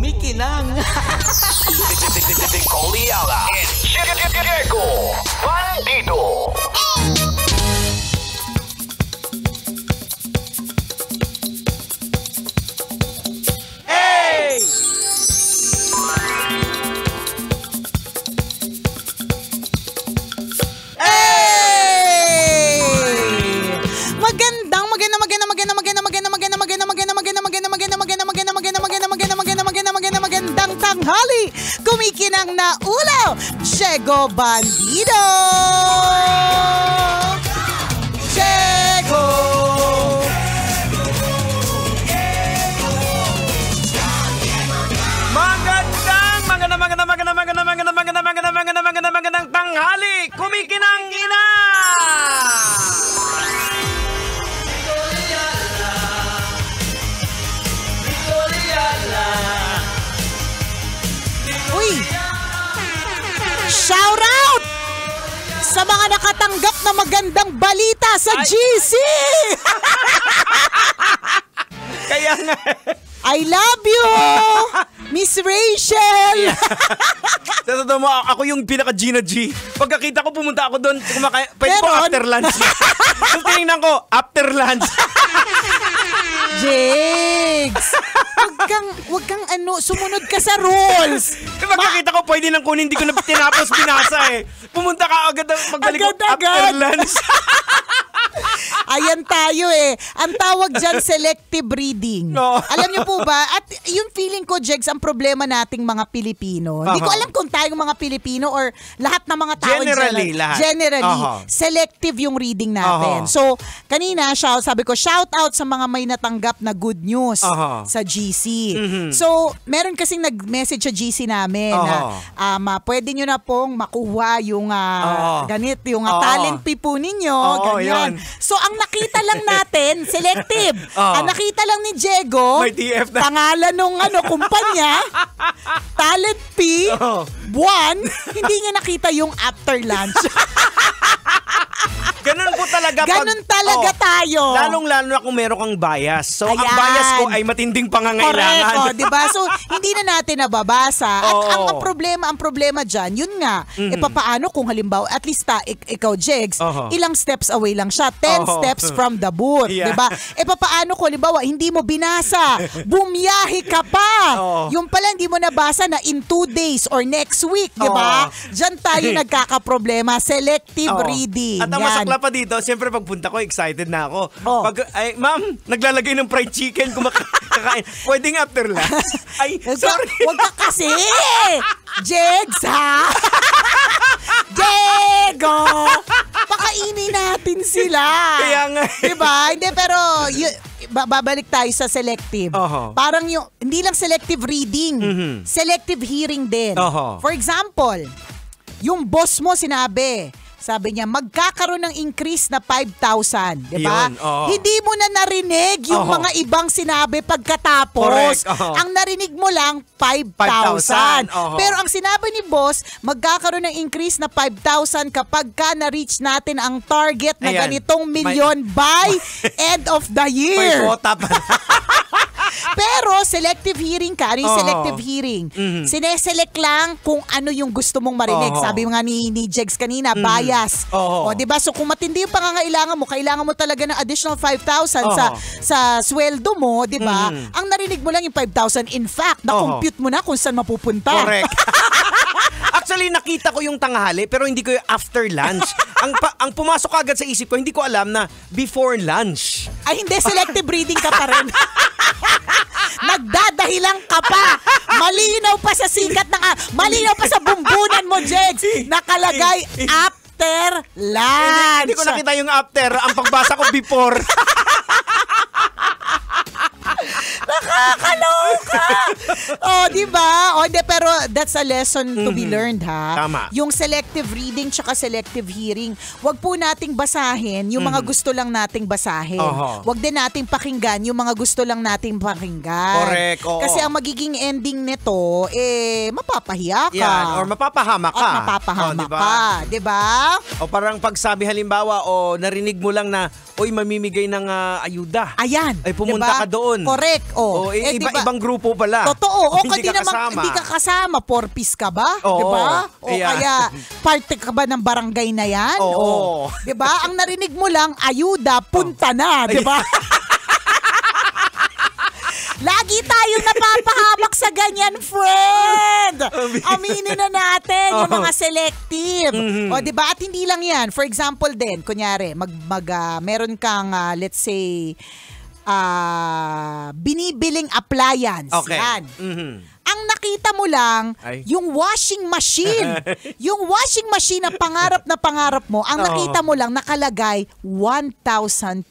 kumikinang. Nicole Yala and Diego Bandido. Hey! Magandang tanghali, kumikinang na ulo, Diego Bandido! Diego! Magandang tanghali, kumikinang ina! Uy! Shout out sa mga nakatanggap na magandang balita sa GC! Kaya nga. I love you! Miss Rachel! Sa totoo mo, ako yung pinaka-Gina G. Pagkakita ko, pumunta ako doon. Pwede ko Meron? after lunch. Yung tinignan ko, after lunch. Jigs! Wag kang sumunod ka sa rules! Pagkakita ko, pwede nang kunin, hindi ko na tinapos binasa eh. Pumunta ka agad, pagbalik ko, after lunch. Ayan tayo eh. Ang tawag dyan, selective reading. No. Alam niyo po ba? At yung feeling ko, Jegs, ang problema nating mga Pilipino. Hindi ko alam kung tayong mga Pilipino or lahat ng mga tao. Generally, lahat. Generally, selective yung reading natin. So, kanina, sabi ko, shout out sa mga may natanggap na good news sa GC. So, meron kasing nag-message sa GC namin na pwede nyo na pong makuha yung yung talent fee po ninyo. Ganyan. So, ang nakita lang natin, selective. Ang nakita lang ni Diego, may TF na. pangalan nung kumpanya, talent fee, buwan, hindi niya nakita yung after lunch. Ganun po talaga. Ganun talaga tayo. Lalong-lalo na kung meron kang bias. So, ang Ayan. bias ko ay matinding pangangailangan. Correct, diba? So, hindi na natin nababasa. At ang problema dyan, yun nga, papaano kung halimbawa, at least ikaw, Jegs, ilang steps away lang siya. 10 steps from the booth. Yeah. Diba? Papaano kung halimbawa, hindi mo binasa, bumiyahe ka pa. Yung pala, hindi mo nabasa na in 2 days or next week, diba? Dyan tayo nagkakaproblema. Selective reading. At ang masakla pa dito, siyempre pagpunta ko, excited na ako. Ma'am, naglalagay ng fried chicken, kumakain. Pwedeng after lunch. Ay, sorry. Huwag ka kasi! Jegs, ha? Diego! Pakainin natin sila. Kaya nga. Diba? Hindi, pero babalik tayo sa selective. Parang yung, hindi lang selective reading, selective hearing din. For example, yung boss mo sabi niya, magkakaroon ng increase na 5,000. Diba? Hindi mo na narinig yung mga ibang sinabi pagkatapos. Correct. Ang narinig mo lang, 5,000. Pero ang sinabi ni boss, magkakaroon ng increase na 5,000 kapag na-reach natin ang target na ganitong milyon by end of the year. May quota pa. Pero selective hearing ka. Ano yung selective hearing? Sineselect lang kung ano yung gusto mong marinig. Sabi nga ni Jegs kanina, bias. O, diba? So kung matindi yung pangangailangan mo, kailangan mo talaga ng additional 5,000 sa sweldo mo, diba? Ang narinig mo lang yung 5,000. In fact, na-compute mo na kung saan mapupunta. Correct. Actually, nakita ko yung tanghali pero hindi ko yung after lunch. Ang pumasok agad sa isip ko, hindi ko alam na before lunch. Ay, hindi. Selective reading ka pa rin. Nagdadahilan ka pa. Malinaw pa sa sikat ng malinaw pa sa bumbunan mo, Jegs. Nakalagay after lunch. Hindi ko nakita yung after. Ang pagbasa ko before. Nakakaloka! Diba? Hindi, pero that's a lesson to be learned, ha? Tama. Yung selective reading tsaka selective hearing, wag po nating basahin yung mga gusto lang nating basahin. Wag din nating pakinggan yung mga gusto lang nating pakinggan. Correct, oo. Kasi ang magiging ending nito, mapapahiya ka. Yan, or mapapahama ka. At mapapahama ka. Diba? O parang pagsabi halimbawa, o narinig mo lang na, mamimigay ng ayuda. Ayan. Ay, pumunta diba? ka doon. Correct. O, diba? ibang grupo grupo pala. Totoo. O Hindi hindi ka naman, kasama. hindi ka kasama. Porpis ka ba? Oo. Diba? O Ayan. kaya parte ka ba ng barangay na yan? Oo. O, diba? Ang narinig mo lang, ayuda, punta na. Diba? Lagi tayong napapahamak sa ganyan, friend. Aminin na natin yung mga selective. O, diba? At hindi lang yan. For example din, kunyari, meron kang, let's say, binibiling appliance. Okay. Yan. Ang nakita mo lang, yung washing machine. Yung washing machine na pangarap mo, ang nakita mo lang nakalagay 1,200.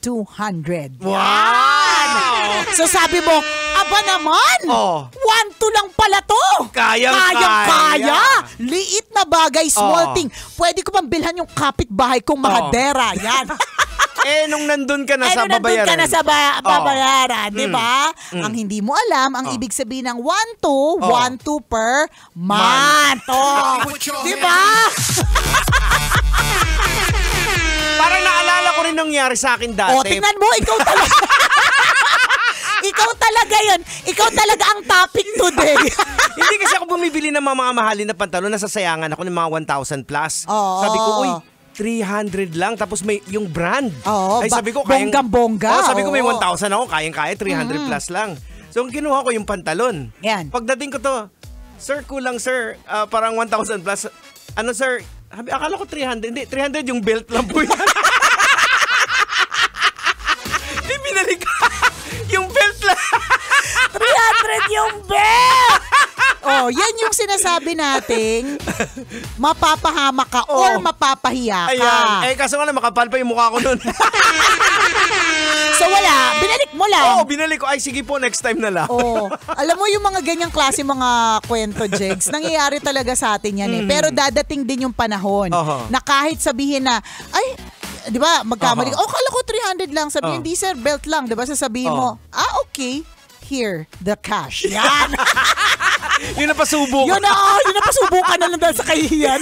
Wow! So sabi mo, aba naman, 1,2 lang pala to. Kayang-kaya. Liit na bagay, small thing. Pwede ko bang bilhan yung kapitbahay kong mahadera. Yan. Nung nandun ka na sa nandun babayaran. ka na sa babayaran, di ba? Ang hindi mo alam, ang ibig sabihin ng 1,2 per month. Di ba? Parang naalala ko rin nangyari sa akin dati. Tingnan mo, ikaw talaga. Ikaw talaga yun. Ikaw talaga ang topic today. Hindi kasi ako bumibili ng mga mahalin na pantalon, nasasayangan ako ng mga 1,000 plus. Sabi ko, uy, 300 lang, tapos may yung brand. Ay sabi ko, bonggang-bongga. Sabi ko may 1,000 ako, kayang-kaya, 300 plus lang. So, kinuha ko yung pantalon. Yan. Pagdating ko to, sir, kulang sir, parang 1,000 plus. Ano sir, akala ko 300. Hindi, 300 yung belt lang po yan. Hindi, binalik ko. Yung belt lang. 300 yung belt! Yan yung sinasabi nating mapapahamak ka or mapapahiya ka. Ayan. Kaso nga na, makapal pa yung mukha ko nun. So wala, binalik mo lang. Binalik ko. Ay, sige po, next time na lang. Alam mo yung mga ganyang klase mga kwento, Jegs, nangyayari talaga sa atin yan eh. Pero dadating din yung panahon na kahit sabihin na, ay, di ba, magkamali ka. Kala ko 300 lang. Sabihin, di sir, belt lang. Di ba, sasabihin mo, okay, here, the cash. Yan. Yun napasubo ka. Yun napasubo ka na lang dahil sa kahihiyan.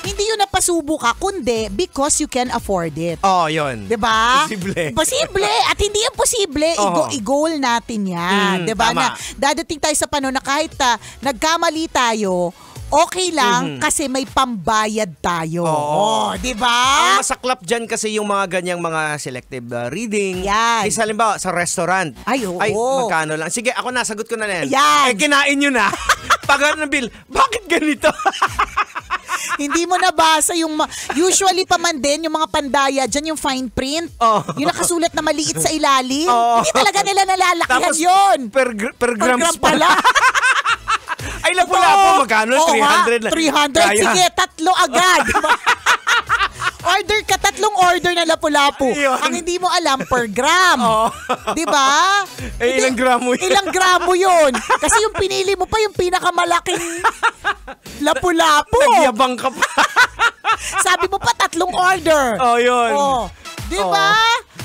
Hindi yun napasubo ka, kundi because you can afford it. Yun. Diba? Posible. At hindi yung posible, i-goal natin yan. Diba? Tama. Na dadating tayo sa panahon na kahit nagkamali tayo, okay lang kasi may pambayad tayo. Diba? Ang masaklap dyan kasi yung mga ganyang mga selective reading. Yan. Isa halimbawa, sa restaurant. Ay, oo. Ay, magkano lang. Sige, ako na, sagot ko na yan. Yan. Kinain nyo na. Pag ng bill, bakit ganito? Hindi mo nabasa yung usually pa man din yung mga pandaya dyan yung fine print. Yung nakasulat na maliit sa ilalim. Hindi talaga nila nalalakihan. Tapos, yun. Per grams pala. Ay, lapu-lapu, magkano? 300 lang. 300. Sige, 3 agad. Order ka, 3 order na lapu-lapu. Ang hindi mo alam, per gram. Diba? Ilang gramo yun? Ilang gramo yun. Kasi yung pinili mo pa yung pinakamalaking lapu-lapu. Nagyabang ka pa. Sabi mo pa 3 order. Yun. Diba?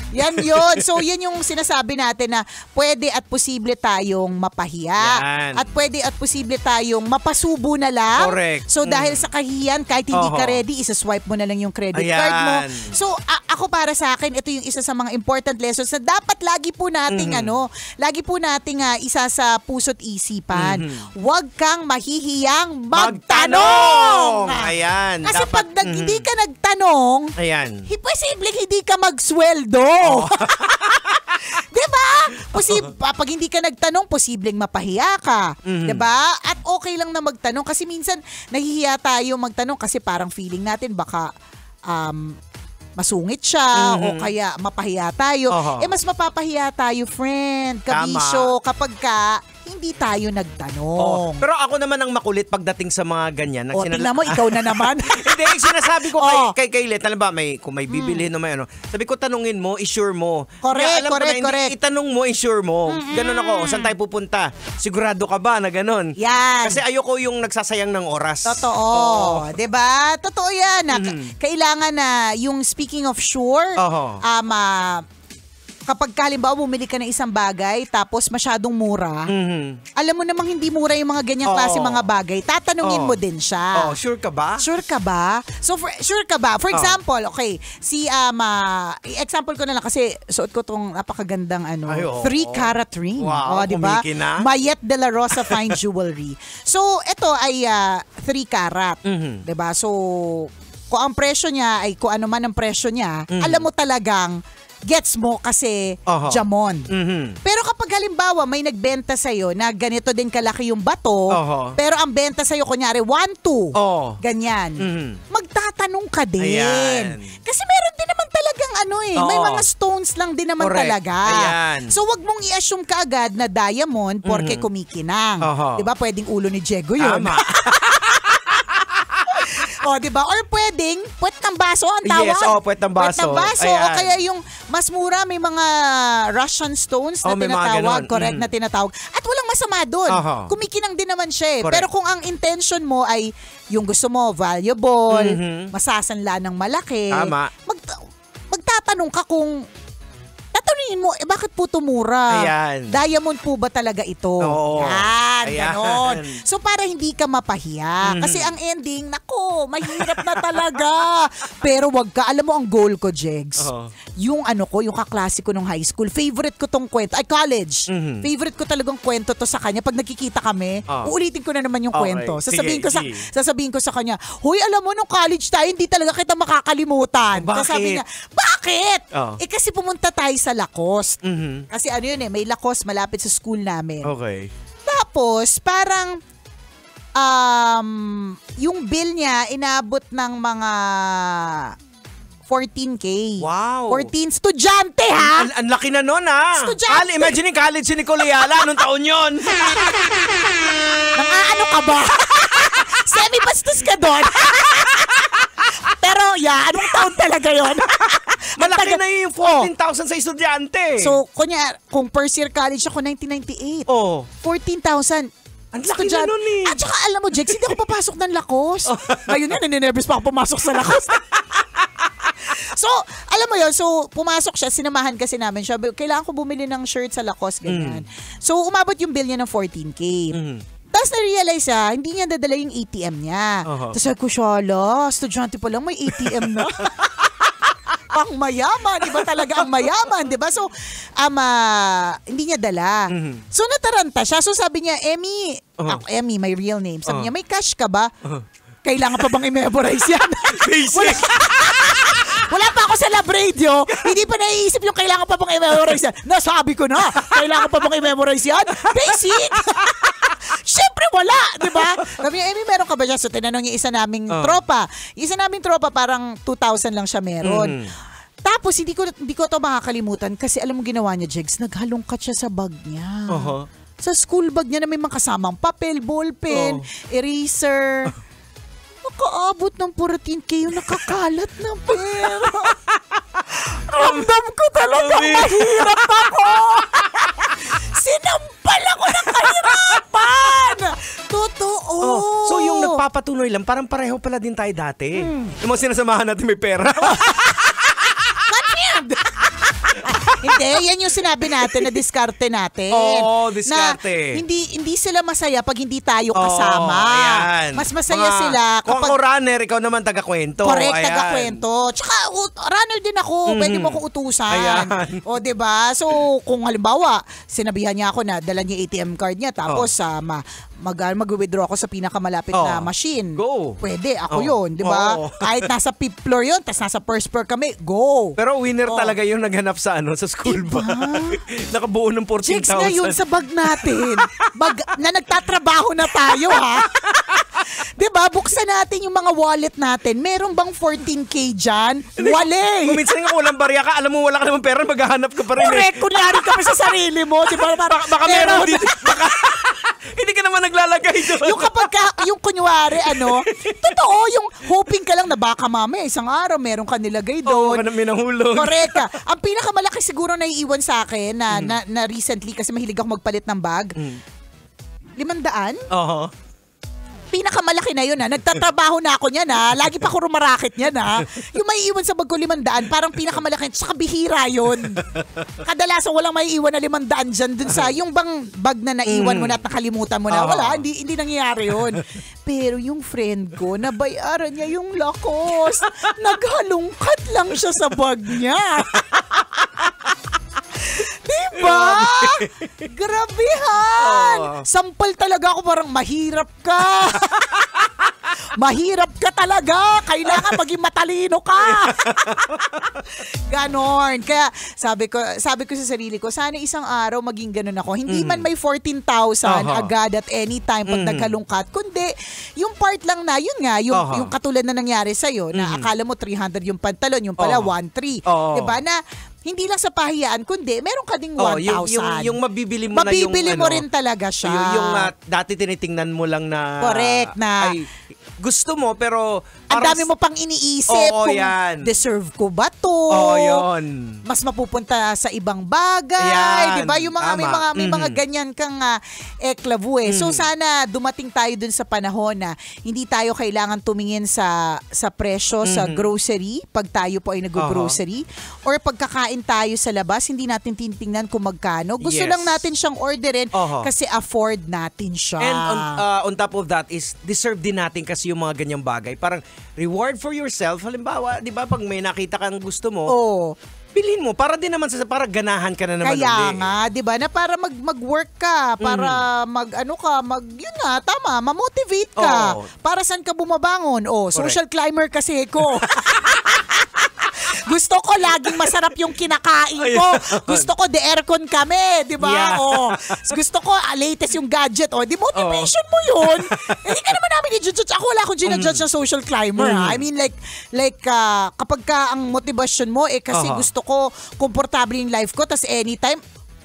Yan yun. So, yan yung sinasabi natin na pwede at posible tayong mapahiya. Yan. At pwede at posible tayong mapasubo na lang. Correct. So, dahil sa kahiyan, kahit hindi ka ready, isa-swipe mo na lang yung credit card mo. So, ako para sa akin, ito yung isa sa mga important lessons na dapat lagi po nating lagi po nating isa sa puso't isipan. Huwag kang mahihiyang magtanong! Ayan. Kasi dapat, pag hindi ka nagtanong, posibleng hindi ka magsweldo. Diba? Pag hindi ka nagtanong, posibleng mapahiya ka. Diba? At okay lang na magtanong kasi minsan nahihiya tayo magtanong kasi parang feeling natin baka masungit siya o kaya mapahiya tayo. Mas mapapahiya tayo, friend, kabisyo, kapag hindi tayo nagtanong. Pero ako naman ang makulit pagdating sa mga ganyan. Tingnan mo, ikaw na naman. Hindi, sinasabi ko kay Let, alam ba, kung may bibilhin o may sabi ko, tanungin mo, isure mo. Correct. Itanong mo, isure mo. Ganon ako, saan tayo pupunta? Sigurado ka ba na ganon? Yan. Kasi ayoko yung nagsasayang ng oras. Totoo. Diba? Totoo yan. Kailangan na yung speaking of sure, kapag halimbawa bumili ka ng isang bagay tapos masyadong mura, alam mo namang hindi mura yung mga ganyang klase mga bagay, tatanungin mo din siya. Sure ka ba? Sure ka ba? So, sure ka ba? For example, okay, example ko na lang kasi suot ko tong napakagandang 3-carat ring. Wow, diba? kumikina. Mayet de la Rosa Fine Jewelry. So, ito ay 3-carat. Diba? So, kung ang presyo niya ay kung ano man ang presyo niya, alam mo talagang gets mo kasi jamon. Pero kapag halimbawa may nagbenta sa'yo na ganito din kalaki yung bato, pero ang benta sa'yo kunyari 1-2, ganyan, magtatanong ka din. Ayan. Kasi meron din naman talagang may mga stones lang din naman talaga. Ayan. So wag mong i-assume kaagad na diamond porke kumikinang. Diba? Pwedeng ulo ni Diego yun. Tama. Diba? Or pwedeng puwet ng baso ang tawag. Yes, puwet ng baso. Puwet ng baso. O kaya yung mas mura, may mga Russian stones na tinatawag. Correct na tinatawag. At walang masama doon. Kumikinang din naman siya. Pero kung ang intention mo ay yung gusto mo, valuable, masasanla ng malaki, magtatanong ka kung tatanungin mo, bakit po tumura? Ayan. Diamond po ba talaga ito? Oo. Yan, Ayan. ganon. So para hindi ka mapahiya. Kasi ang ending, nako, mahirap na talaga. Pero wag ka, alam mo ang goal ko, Jegs, yung yung kaklase ko nung high school, favorite ko tong kwento, college. Favorite ko talagang kwento to sa kanya. Pag nagkikita kami, uulitin ko na naman yung kwento. Sasabihin ko sa kanya, huy, alam mo, nung college tayo, hindi talaga kita makakalimutan. Bakit? Sabi niya, bakit? Kasi pumunta tayo sa Lacoste. Kasi may Lacoste malapit sa school namin. Okay. Tapos, parang yung bill niya inabot ng mga 14K. Wow. 14 estudyante, ha? Ang laki na nun, ha? Estudyante. Imagine college si Nicole Ayala. Anong taon yun? Ano ka ba? Semi-bastos ka doon. Pero, anong taon talaga yon? Malaki na yung 14,000 sa estudyante. So, kung first year college ako, 1998. 14,000. Ang laki na nun eh. At saka alam mo, Jex, hindi ako papasok ng Lacoste. Ngayon naninervous pa ako pumasok sa Lacoste. So, alam mo yun, pumasok siya, sinamahan kasi namin siya. Kailangan ko bumili ng shirt sa Lacoste, ganyan. So, umabot yung bill niya ng 14K. Tapos na-realize hindi niya dadala yung ATM niya. Tapos sabi ko, shala, estudyante pa lang, may ATM na. Ang mayaman, iba talaga ang mayaman, di ba? So, hindi niya dala. So, nataranta siya. So, sabi niya, Emmy, my real name. Sabi niya, may cash ka ba? Kailangan pa bang i-memorize yan? Basic. Wala pa ako sa lab radio. Hindi pa naiisip yung kailangan pa bang i-memorize yan. Nasabi ko na, kailangan pa bang i-memorize yan? Basic. Siyempre wala, di ba? Sabi niya, Emmy, meron ka ba siya? So, tinanong niya isa naming tropa. Isa naming tropa, parang 2,000 lang siya meron. Tapos, hindi ko ito makakalimutan kasi alam mo ginawa niya, Jegs, naghalongkat siya sa bag niya. Sa school bag niya na may mga kasamang papel, ballpen, eraser. Nakaabot ng 14K yung nakakalat na pera. Ramdam ko talaga mahirap ako. Sinampal ako ng kahirapan. Totoo. So yung nagpapatuloy lang, parang pareho pala din tayo dati. Yung mga sinasamahan natin may pera. Hindi, yan yung sinabi natin na diskarte natin. Diskarte. Na hindi sila masaya pag hindi tayo kasama. Ayan. Mas masaya sila kung ako runner, ikaw naman taga-kwento. Correct, taga-kwento. Tsaka runner din ako, pwede mo ko utusan. Ayan. Diba? So, kung halimbawa, sinabihan niya ako na dala niya ATM card niya, tapos mag-withdraw ako sa pinakamalapit na machine. Go. Pwede, ako yun, diba? Kahit nasa 5th floor yun, tapos nasa first floor kami, go. Pero winner talaga yung naghanap sa school bag. Nakabuo ng 14,000. Chicks ngayon sa bag natin. Na nagtatrabaho na tayo, ha? Diba? Buksan natin yung mga wallet natin. Meron bang 14K dyan? Wala. Kung minsan nga walang barya ka, alam mo wala ka naman pera, maghahanap ka pa rin. Correct. Kunyari ka pa sa sarili mo. Diba? Baka meron dito. Hindi ka naman naglalagay doon. Yung kapag yung kunyari, totoo, yung hoping ka lang na baka mamaya isang araw meron ka nilagay doon. May nahulog. Correct ka. Ang pinakamalaki siguro naiiwan sa akin na recently, kasi mahilig ako magpalit ng bag, 500. pinakamalaki na yun nagtatrabaho na ako niyan lagi pa ako rumarakit niyan yung may iwan sa bag ko 500 parang pinakamalaki saka bihira yun. Kadalasan walang may iwan na 500 dyan dun sa yung bang bag na naiwan mo na at nakalimutan mo na wala, hindi nangyayari yun. Pero yung friend ko nabayaran niya yung lakos. Naghalungkat lang siya sa bag niya. Diba? Grabehan! Sampal talaga ako parang mahirap ka. Mahirap ka talaga. Kailangan maging matalino ka. Ganon. Kaya sabi ko sa sarili ko, sana isang araw maging ganon ako. Hindi man may 14,000 agad at any time pag nagkalungkat. Kundi, yung part lang na, yun nga, yung katulad na nangyari sa'yo, na akala mo 300 yung pantalon, yung pala 1,300. Diba? Na hindi lang sa pahiyaan, kundi meron ka ding 1,000. Yung mabibili mo na yung mabibili mo rin talaga siya. Yung dati tinitingnan mo lang na correct na ay, gusto mo pero ang dami mo pang iniisip kung yan. Deserve ko ba to? Yun. Mas mapupunta sa ibang bagay, 'di ba? Yung mga may mga ganyan kang eklavu So sana dumating tayo dun sa panahon na hindi tayo kailangan tumingin sa presyo sa grocery pag tayo po ay nag-grocery or pagkakain tayo sa labas, hindi natin titingnan kung magkano. Gusto lang natin siyang orderin kasi afford natin siya. And on top of that is deserve din natin kasi yung mga ganyang bagay. Parang reward for yourself. Halimbawa, di ba, pag may nakita kang gusto mo, bilhin mo. Para din naman para ganahan ka na naman. Kaya nga, di ba, na para mag-work ka, para yun nga, tama, ma-motivate ka. Para saan ka bumabangon? Social climber kasi ko. Gusto ko laging masarap yung kinakain ko. Gusto ko de-aircon kami, di ba? Gusto ko latest yung gadget. Di motivation mo yun. Hindi ka naman namin i-judge. Ako wala akong ginajudge na social climber. I mean like kapag ka ang motivation mo kasi gusto ko komportable yung life ko tas anytime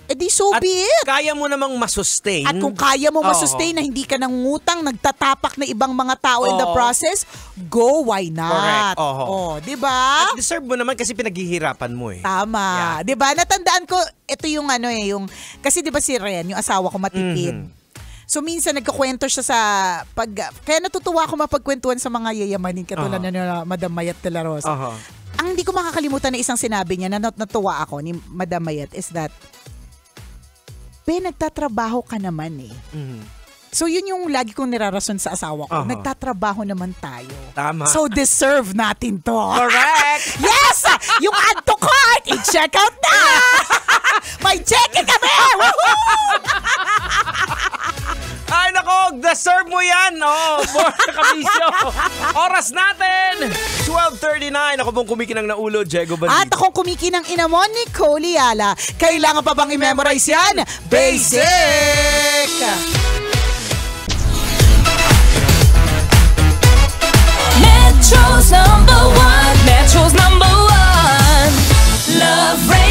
di so be it. Kaya mo namang masustain. At kung kaya mo masustain na hindi ka nangungutang, nagtatapak na ibang mga tao in the process, go, why not? Correct. Di ba? At deserve mo naman kasi pinaghihirapan mo Tama. Di ba? Natandaan ko, ito yung yung, kasi di ba si Ren, yung asawa ko matipid. So minsan nagkakwento siya sa kaya natutuwa ako mapagkwentuhan sa mga yayamanin katulad na Madam Mayat de la Rosa. Ang hindi ko makakalimutan na isang sinabi niya na natuwa ako ni Madam Mayat is that nagtatrabaho ka naman So yun yung lagi kong nirarason sa asawa ko. Nagtatrabaho naman tayo. Tama. So deserve natin to. Correct! Yes! Yung add to cart, i-check out na! May check-in kami! Ay nako, deserve mo yan. For kabisyo. Oras natin, 12:39. Ako pong kumikinang na ulo, Diego Bandido. At akong kumikinang inamon ni Cole Yala. Kailangan pa bang i-memorize yan? Basic! Metro's number one. Metro's number one. Love Radio.